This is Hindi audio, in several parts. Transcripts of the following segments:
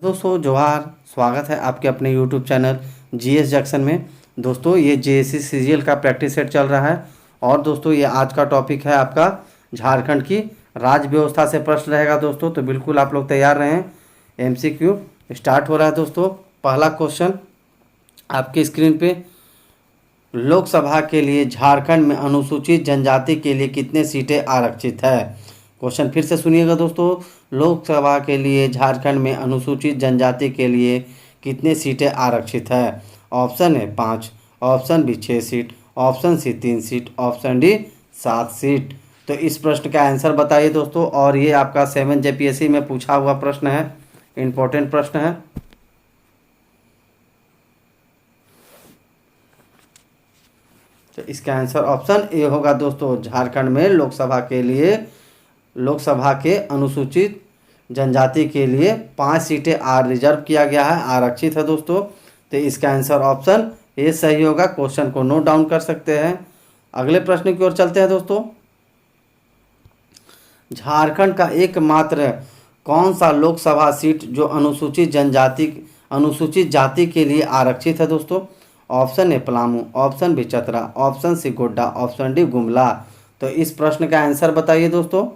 दोस्तों जोहार, स्वागत है आपके अपने यूट्यूब चैनल जीएस जंक्शन में। दोस्तों ये जेएससी सीजीएल का प्रैक्टिस सेट चल रहा है और दोस्तों ये आज का टॉपिक है आपका झारखंड की राज्य व्यवस्था से प्रश्न रहेगा दोस्तों, तो बिल्कुल आप लोग तैयार रहें। एमसीक्यू स्टार्ट हो रहा है दोस्तों। पहला क्वेश्चन आपकी स्क्रीन पे, लोकसभा के लिए झारखंड में अनुसूचित जनजाति के लिए कितने सीटें आरक्षित है। क्वेश्चन फिर से सुनिएगा दोस्तों, लोकसभा के लिए झारखंड में अनुसूचित जनजाति के लिए कितने सीटें आरक्षित है। ऑप्शन है 5, option B 6 seat, option C 3 seat, option D 7 seat. तो इस प्रश्न का आंसर बताइए दोस्तों, और ये आपका 7 जेपीएससी में पूछा हुआ प्रश्न है, इम्पोर्टेंट प्रश्न है। तो इसका आंसर ऑप्शन ए होगा दोस्तों। झारखंड में लोकसभा के अनुसूचित जनजाति के लिए 5 सीटें रिजर्व किया गया है, आरक्षित है दोस्तों। तो इसका आंसर ऑप्शन ए सही होगा। क्वेश्चन को नोट डाउन कर सकते हैं। अगले प्रश्न की ओर चलते हैं दोस्तों। झारखंड का एकमात्र कौन सा लोकसभा सीट जो अनुसूचित जाति के लिए आरक्षित है दोस्तों। Option A Palamu, option B Chatra, option C Godda, option D Gumla. तो इस प्रश्न का आंसर बताइए दोस्तों।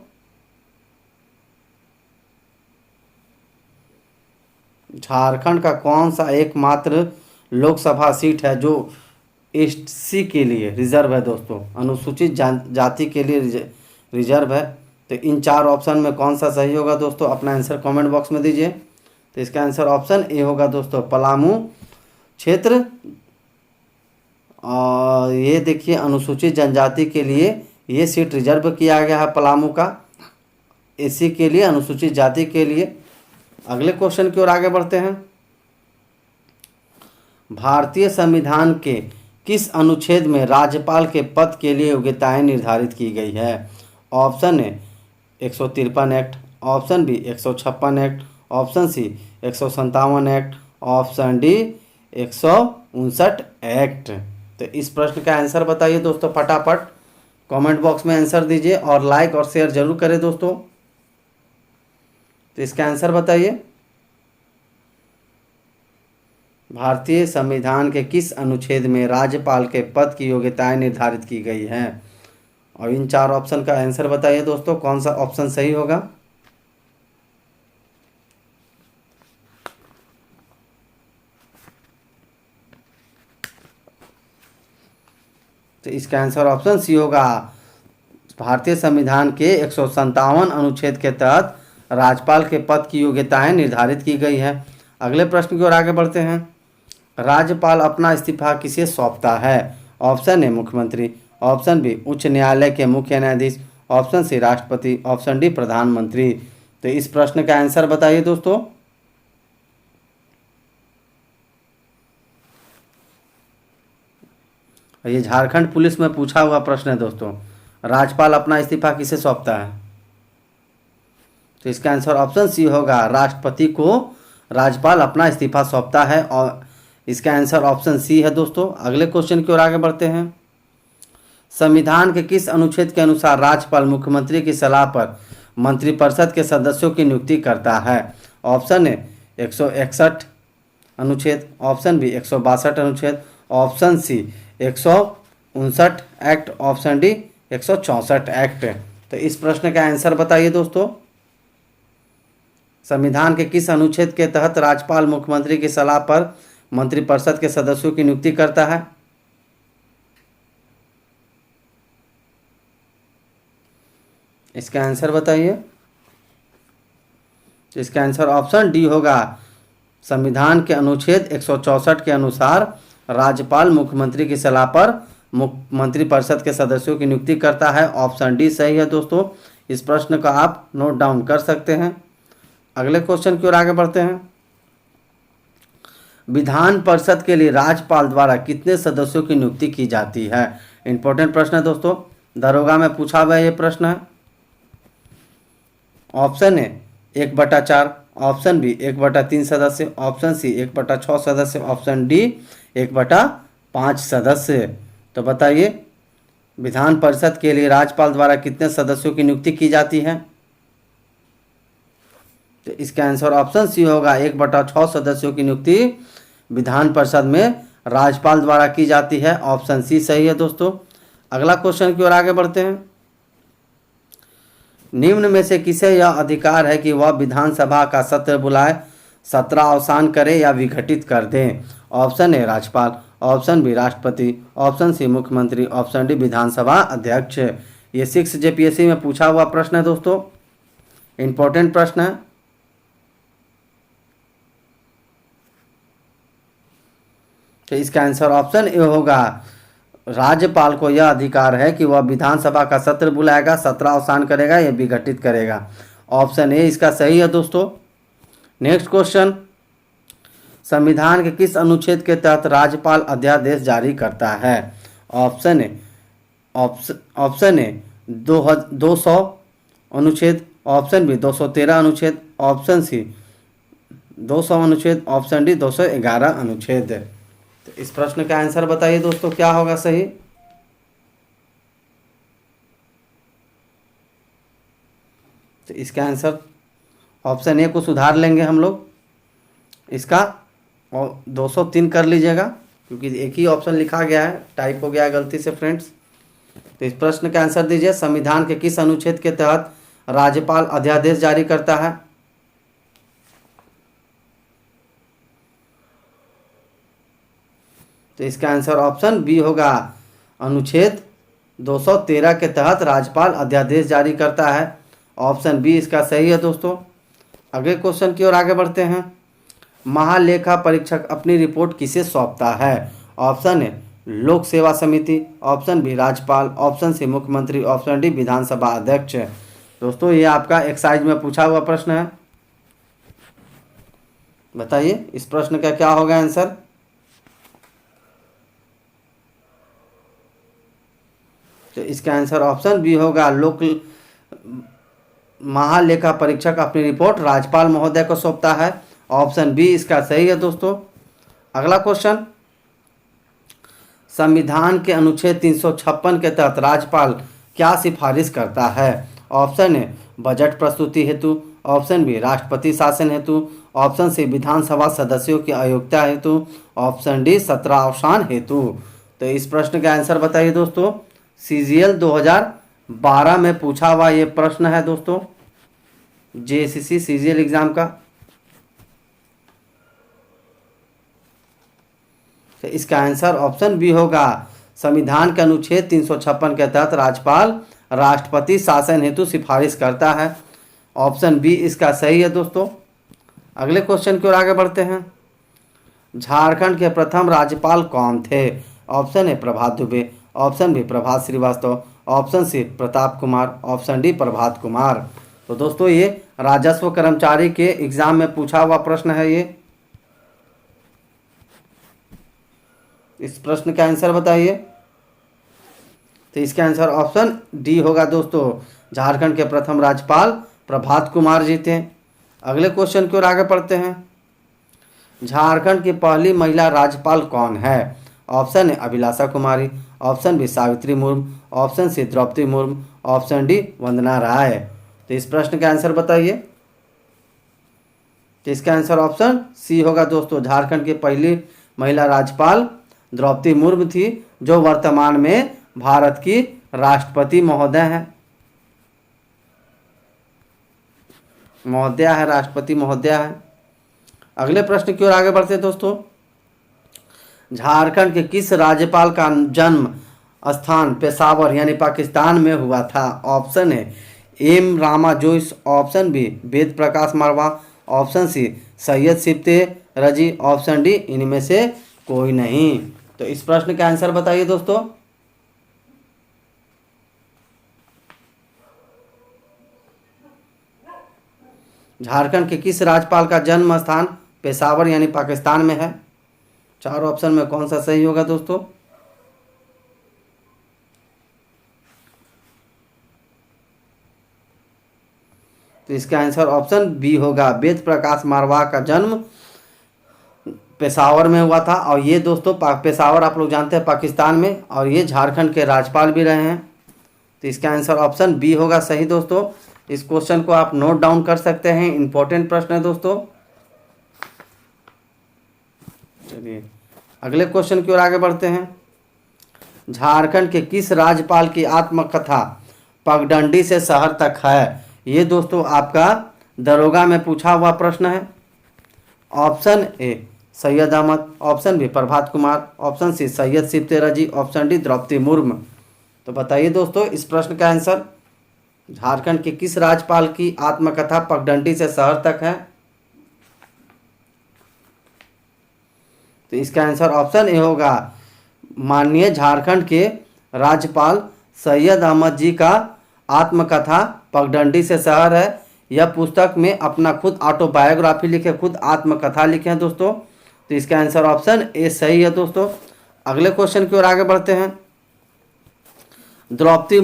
झारखंड का कौन सा एकमात्र लोकसभा सीट है जो एससी के लिए रिजर्व है दोस्तों, अनुसूचित जाति के लिए रिजर्व है। तो इन 4 ऑप्शन में कौन सा सही होगा दोस्तों, अपना आंसर कमेंट बॉक्स में दीजिए। तो इसका आंसर ऑप्शन ए होगा दोस्तों, पलामू क्षेत्र। और ये देखिए अनुसूचित जनजाति के लिए ये सीट रिजर्व किया गया है पलामू का, एससी के लिए, अनुसूचित जाति के लिए। अगले क्वेश्चन की ओर आगे बढ़ते हैं। भारतीय संविधान के किस अनुच्छेद में राज्यपाल के पद के लिए योग्यताएं निर्धारित की गई है। Option A 153 act, option B 156 act, option C 157 act, option D 159 act. तो इस प्रश्न का आंसर बताइए दोस्तों फटाफट, कमेंट बॉक्स में आंसर दीजिए और लाइक और शेयर जरूर करें दोस्तों। तो इसका आंसर बताइए, भारतीय संविधान के किस अनुच्छेद में राज्यपाल के पद की योग्यताएं निर्धारित की गई हैं। और इन 4 ऑप्शन का आंसर बताइए दोस्तों, कौन सा ऑप्शन सही होगा। तो इसका आंसर ऑप्शन सी होगा। भारतीय संविधान के 157 अनुच्छेद के तहत राज्यपाल के पद की योग्यताएं निर्धारित की गई है। अगले प्रश्न की ओर आगे बढ़ते हैं। राज्यपाल अपना इस्तीफा किसे सौंपता है। ऑप्शन ए मुख्यमंत्री, ऑप्शन बी उच्च न्यायालय के मुख्य न्यायाधीश, ऑप्शन सी राष्ट्रपति, ऑप्शन डी प्रधानमंत्री। तो इस प्रश्न का आंसर बताइए दोस्तों। ये झारखंड पुलिस में पूछा हुआ प्रश्न है दोस्तों, राज्यपाल अपना इस्तीफा किसे सौंपता है। तो इसका आंसर ऑप्शन सी होगा, राष्ट्रपति को राज्यपाल अपना इस्तीफा सौंपता है। और इसका आंसर ऑप्शन सी है दोस्तों। अगले क्वेश्चन की ओर आगे बढ़ते हैं। संविधान के किस अनुच्छेद के अनुसार राज्यपाल मुख्यमंत्री की सलाह पर मंत्रिपरिषद के सदस्यों की नियुक्ति करता है। ऑप्शन ए 161 अनुच्छेद, ऑप्शन बी 162 अनुच्छेद, option C 159 act, option D 164 act. तो इस प्रश्न का आंसर बताइए दोस्तों। संविधान के किस अनुच्छेद के तहत राज्यपाल मुख्यमंत्री की सलाह पर मंत्रिपरिषद के सदस्यों की नियुक्ति करता है। इसका आंसर बताइए। इसका आंसर ऑप्शन डी होगा। संविधान के अनुच्छेद 164 के अनुसार राज्यपाल मुख्यमंत्री की सलाह पर मंत्रिपरिषद के सदस्यों की नियुक्ति करता है। ऑप्शन डी सही है दोस्तों। इस प्रश्न का आप नोट डाउन कर सकते हैं। अगले क्वेश्चन की ओर आगे बढ़ते हैं। विधान परिषद के लिए राज्यपाल द्वारा कितने सदस्यों की नियुक्ति की जाती है। इंपॉर्टेंट प्रश्न है दोस्तों, दरोगा में पूछा हुआ ये प्रश्न है। ऑप्शन ए 1/4, ऑप्शन बी 1/3 सदस्य, ऑप्शन सी 1/6 सदस्य, ऑप्शन डी 1/5 सदस्य। तो बताइए विधान परिषद के लिए राज्यपाल द्वारा कितने सदस्यों की नियुक्ति की जाती है। तो इसका आंसर ऑप्शन सी होगा। 1/6 सदस्यों की नियुक्ति विधान परिषद में राज्यपाल द्वारा की जाती है। ऑप्शन सी सही है दोस्तों। अगला क्वेश्चन की ओर आगे बढ़ते हैं। निम्न में से किसे यह अधिकार है कि वह विधानसभा का सत्र बुलाए, सत्र अवसान करे या विघटित कर दें? ऑप्शन ए राज्यपाल, ऑप्शन बी राष्ट्रपति, ऑप्शन सी मुख्यमंत्री, ऑप्शन डी विधानसभा अध्यक्ष। ये 6 जेपीएससी में पूछा हुआ प्रश्न है दोस्तों, इंपॉर्टेंट प्रश्न है। तो इसका आंसर ऑप्शन ए होगा। राज्यपाल को यह अधिकार है कि वह विधानसभा का सत्र बुलाएगा, सत्र अवसान करेगा या विघटित करेगा। ऑप्शन ए इसका सही है दोस्तों। नेक्स्ट क्वेश्चन, संविधान के किस अनुच्छेद के तहत राज्यपाल अध्यादेश जारी करता है? ऑप्शन ए 200 अनुच्छेद, ऑप्शन बी 213 अनुच्छेद, ऑप्शन सी 200 अनुच्छेद, ऑप्शन डी 211 अनुच्छेद। तो इस प्रश्न का आंसर बताइए दोस्तों, क्या होगा सही? तो इसका आंसर ऑप्शन ए को सुधार लेंगे हम लोग, इसका और 203 कर लीजिएगा, क्योंकि एक ही ऑप्शन लिखा गया है, टाइप हो गया है गलती से फ्रेंड्स। तो इस प्रश्न का आंसर दीजिए, संविधान के किस अनुच्छेद के तहत राज्यपाल अध्यादेश जारी करता है? तो इसका आंसर ऑप्शन बी होगा। अनुच्छेद 213 के तहत राज्यपाल अध्यादेश जारी करता है। ऑप्शन बी इसका सही है दोस्तों। अगले क्वेश्चन की ओर आगे बढ़ते हैं। महालेखा परीक्षक अपनी रिपोर्ट किसे सौंपता है? ऑप्शन ए लोक सेवा समिति, ऑप्शन बी राज्यपाल, ऑप्शन सी मुख्यमंत्री, ऑप्शन डी विधानसभा अध्यक्ष। दोस्तों ये आपका एक्साइज में पूछा हुआ प्रश्न है, बताइए इस प्रश्न का क्या होगा आंसर? तो इसका आंसर ऑप्शन बी होगा। महालेखा परीक्षक अपनी रिपोर्ट राज्यपाल महोदय को सौंपता है। ऑप्शन बी इसका सही है दोस्तों। अगला क्वेश्चन, संविधान के अनुच्छेद 356 के तहत राज्यपाल क्या सिफारिश करता है? ऑप्शन ए बजट प्रस्तुति हेतु, ऑप्शन बी राष्ट्रपति शासन हेतु, ऑप्शन सी विधानसभा सदस्यों की अयोग्यता हेतु, ऑप्शन डी सत्रावसान हेतु। तो इस प्रश्न का आंसर बताइए दोस्तों। सीजीएल 2012 में पूछा हुआ ये प्रश्न है दोस्तों, जेएसएससी सीजीएल एग्जाम का। तो इसका आंसर ऑप्शन बी होगा। संविधान के अनुच्छेद 356 के तहत राज्यपाल राष्ट्रपति शासन हेतु सिफारिश करता है। ऑप्शन बी इसका सही है दोस्तों। अगले क्वेश्चन की ओर आगे बढ़ते हैं। झारखंड के प्रथम राज्यपाल कौन थे? Option A Prabhat Dubey, option B Prabhat Srivastava, option C Pratap Kumar, option D Prabhat Kumar. तो दोस्तों ये राजस्व कर्मचारी के एग्जाम में पूछा हुआ प्रश्न है ये। इस प्रश्न का आंसर बताइए। तो इसका आंसर ऑप्शन डी होगा दोस्तों। झारखंड के प्रथम राज्यपाल प्रभात कुमार जी थे। अगले क्वेश्चन की ओर आगे बढ़ते हैं। झारखंड की पहली महिला राज्यपाल कौन है? Option A Abhilasha Kumari, option B Savitri Murmu, option C Draupadi Murmu, option D Vandana Rai. तो इस प्रश्न का आंसर बताइए। तो इसका आंसर ऑप्शन सी होगा दोस्तों। झारखंड की पहली महिला राज्यपाल द्रौपदी मुर्मू थी, जो वर्तमान में भारत की राष्ट्रपति महोदय है, राष्ट्रपति महोदया है। अगले प्रश्न की ओर आगे बढ़ते हैं दोस्तों। झारखंड के किस राज्यपाल का जन्म स्थान पेशावर यानी पाकिस्तान में हुआ था? Option A M Rama Jois, option B Ved Prakash Marwah, option C Syed Sibtey Razi, option D इनमें से कोई नहीं। तो इस प्रश्न का आंसर बताइए दोस्तों। झारखंड के किस राज्यपाल का जन्म स्थान पेशावर यानी पाकिस्तान में है? चार ऑप्शन में कौन सा सही होगा दोस्तों? तो इसका आंसर ऑप्शन बी होगा। वेद प्रकाश मारवाह का जन्म पेशावर में हुआ था, और ये दोस्तों पेशावर आप लोग जानते हैं पाकिस्तान में, और ये झारखंड के राज्यपाल भी रहे हैं। तो इसका आंसर ऑप्शन बी होगा सही दोस्तों। इस क्वेश्चन को आप नोट डाउन कर सकते हैं, इंपॉर्टेंट प्रश्न है दोस्तों। चलिए अगले क्वेश्चन की ओर आगे बढ़ते हैं। झारखंड के किस राज्यपाल की आत्मकथा पगडंडी से शहर तक है? ये दोस्तों आपका दरोगा में पूछा हुआ प्रश्न है। Option A Syed Ahmed, option B Prabhat Kumar, option C Syed Shiv Teraji, option D Draupadi Murmu. तो बताइए दोस्तों इस प्रश्न का आंसर। झारखंड के किस राज्यपाल की आत्मकथा पगडंडी से शहर तक है? तो इसका आंसर ऑप्शन ए होगा। माननीय झारखंड के राज्यपाल सैयद अहमद जी का आत्मकथा पगडंडी से शहर है। यह पुस्तक में अपना खुद ऑटोबायोग्राफी लिखे, खुद आत्मकथा लिखे हैं दोस्तों। तो इसका आंसर ऑप्शन ए सही है दोस्तों। अगले क्वेश्चन की ओर आगे बढ़ते हैं। द्रौपदी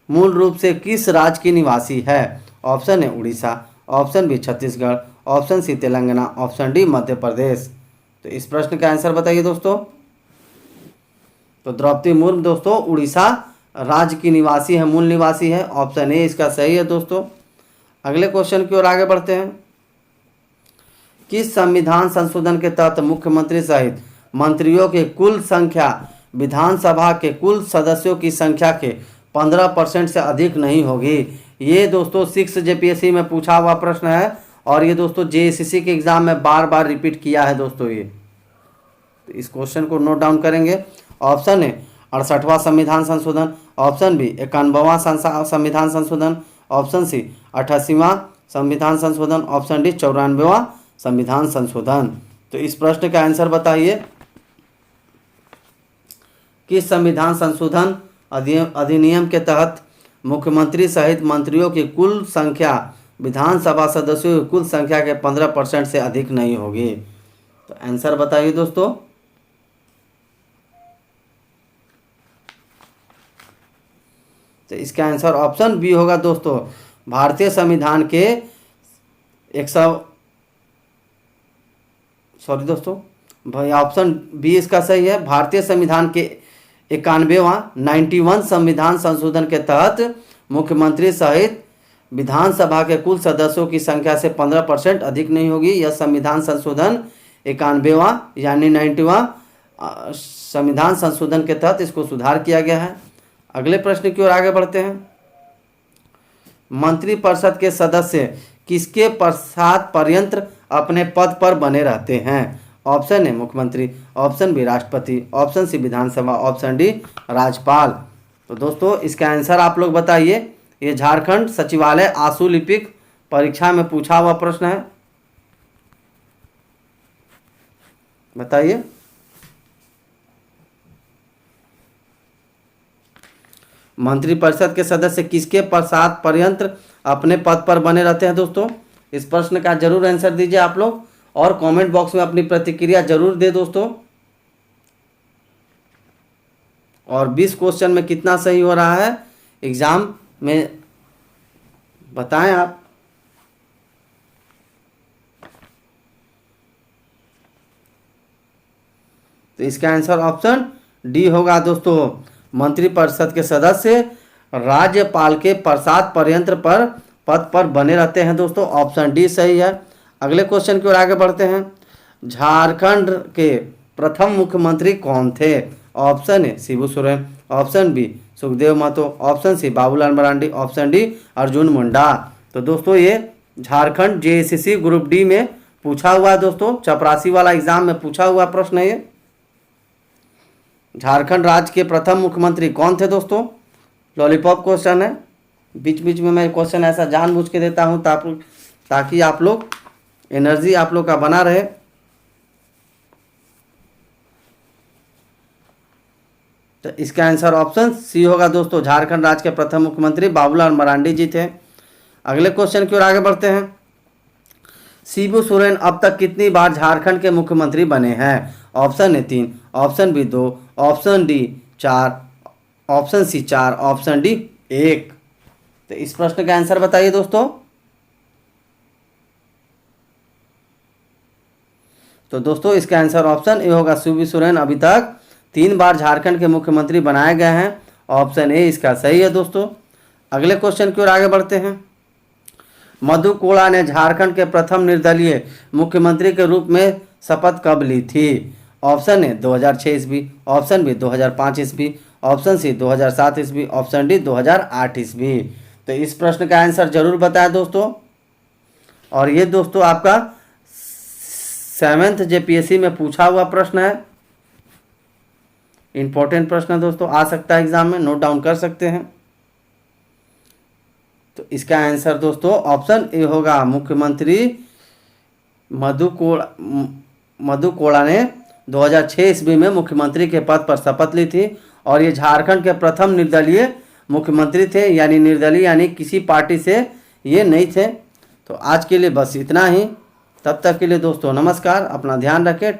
मूल रूप से किस राज्य की निवासी है? Option A Orissa, option B Chhattisgarh, option C Telangana, option D Madhya Pradesh. तो इस प्रश्न का आंसर बताइए दोस्तों। तो द्रौपदी मुर्मू दोस्तों उड़ीसा राज्य की निवासी है, मूल निवासी है। ऑप्शन ए इसका सही है दोस्तों। अगले क्वेश्चन की ओर आगे बढ़ते हैं। किस संविधान संशोधन के तहत मुख्यमंत्री सहित मंत्रियों की कुल संख्या विधानसभा के कुल सदस्यों की संख्या के 15% से अधिक नहीं होगी? ये दोस्तों 6 जेपीएससी में पूछा हुआ प्रश्न है और ये दोस्तों जेएसएससी के एग्जाम में बार बार रिपीट किया है दोस्तों ये। तो इस क्वेश्चन को नोट डाउन करेंगे। ऑप्शन ए 68वां संविधान संशोधन, ऑप्शन बी 91वां संविधान संशोधन, ऑप्शन सी 88वां संविधान संशोधन, ऑप्शन डी 94वां संविधान संशोधन। तो इस प्रश्न का आंसर बताइए। किस संविधान संशोधन अधिनियम के तहत मुख्यमंत्री सहित मंत्रियों की कुल संख्या विधानसभा सदस्यों की कुल संख्या के 15% से अधिक नहीं होगी? तो आंसर बताइए दोस्तों। तो इसका आंसर ऑप्शन बी होगा दोस्तों। भारतीय संविधान के भाई ऑप्शन बी इसका सही है। भारतीय संविधान के 91वां संविधान संशोधन के तहत मुख्यमंत्री सहित विधानसभा के कुल सदस्यों की संख्या से 15% अधिक नहीं होगी। यह संविधान संशोधन 91वां यानी 90वां संविधान संशोधन के तहत इसको सुधार किया गया है। अगले प्रश्न की ओर आगे बढ़ते हैं। मंत्रिपरिषद के सदस्य किसके पश्चात पर्यंत अपने पद पर बने रहते हैं? ऑप्शन ए मुख्यमंत्री, ऑप्शन बी राष्ट्रपति, ऑप्शन सी विधानसभा, ऑप्शन डी राज्यपाल। तो दोस्तों इसका आंसर आप लोग बताइए। ये झारखंड सचिवालय आशुलिपिक परीक्षा में पूछा हुआ प्रश्न है, बताइए। मंत्रिपरिषद के सदस्य किसके पश्चात पर्यंत अपने पद पर बने रहते हैं दोस्तों? इस प्रश्न का जरूर आंसर दीजिए आप लोग और कमेंट बॉक्स में अपनी प्रतिक्रिया जरूर दे दोस्तों। और 20 क्वेश्चन में कितना सही हो रहा है एग्जाम में बताएं आप। तो इसका आंसर ऑप्शन डी होगा दोस्तों। मंत्रिपरिषद के सदस्य राज्यपाल के पश्चात पर्यंत पर पद पर बने रहते हैं दोस्तों। ऑप्शन डी सही है। अगले क्वेश्चन की ओर आगे बढ़ते हैं। झारखंड के प्रथम मुख्यमंत्री कौन थे? Option A Shibu Soren, option B Sukhdev Mahato, option C Babulal Marandi, option D Arjun Munda. तो दोस्तों ये झारखंड जेएसएससी ग्रुप डी में पूछा हुआ है दोस्तों, चपरासी वाला एग्जाम में पूछा हुआ प्रश्न है ये। झारखंड राज्य के प्रथम मुख्यमंत्री कौन थे दोस्तों? लॉलीपॉप क्वेश्चन है, बीच बीच में मैं क्वेश्चन ऐसा जानबूझ के देता हूं ताकि आप लोग एनर्जी आप लोग का बना रहे। तो इसका आंसर ऑप्शन सी होगा दोस्तों। झारखंड राज्य के प्रथम मुख्यमंत्री बाबूलाल मरांडी जी थे। अगले क्वेश्चन की ओर आगे बढ़ते हैं। शिबू सोरेन अब तक कितनी बार झारखंड के मुख्यमंत्री बने हैं? Option A 3, option B 2, option D 4, option C 4, option D 1। तो इस प्रश्न का आंसर बताइए दोस्तों। तो दोस्तों इसका आंसर ऑप्शन ए होगा। शिबू सोरेन अभी तक 3 बार झारखंड के मुख्यमंत्री बनाए गए हैं। ऑप्शन ए इसका सही है दोस्तों। अगले क्वेश्चन की ओर आगे बढ़ते हैं। मधु कोड़ा ने झारखंड के प्रथम निर्दलीय मुख्यमंत्री के रूप में शपथ कब ली थी? ऑप्शन ए 2006 ईस्वी, ऑप्शन बी 2005 ईस्वी, ऑप्शन सी 2007 ईस्वी, ऑप्शन डी 2008 ईस्वी। तो इस प्रश्न का आंसर जरूर बताएं दोस्तों। और ये दोस्तों आपका 7th जेपीएससी में पूछा हुआ प्रश्न है, इंपॉर्टेंट प्रश्न है दोस्तों, आ सकता है एग्जाम में, नोट डाउन कर सकते हैं। तो इसका आंसर दोस्तों ऑप्शन ए होगा। मुख्यमंत्री मधु कोड़ा ने 2006 ईस्वी में मुख्यमंत्री के पद पर शपथ ली थी और ये झारखंड के प्रथम निर्दलीय मुख्यमंत्री थे, यानी निर्दलीय यानी किसी पार्टी से ये नहीं थे। तो आज के लिए बस इतना ही। तब तक के लिए दोस्तों नमस्कार, अपना ध्यान रखें।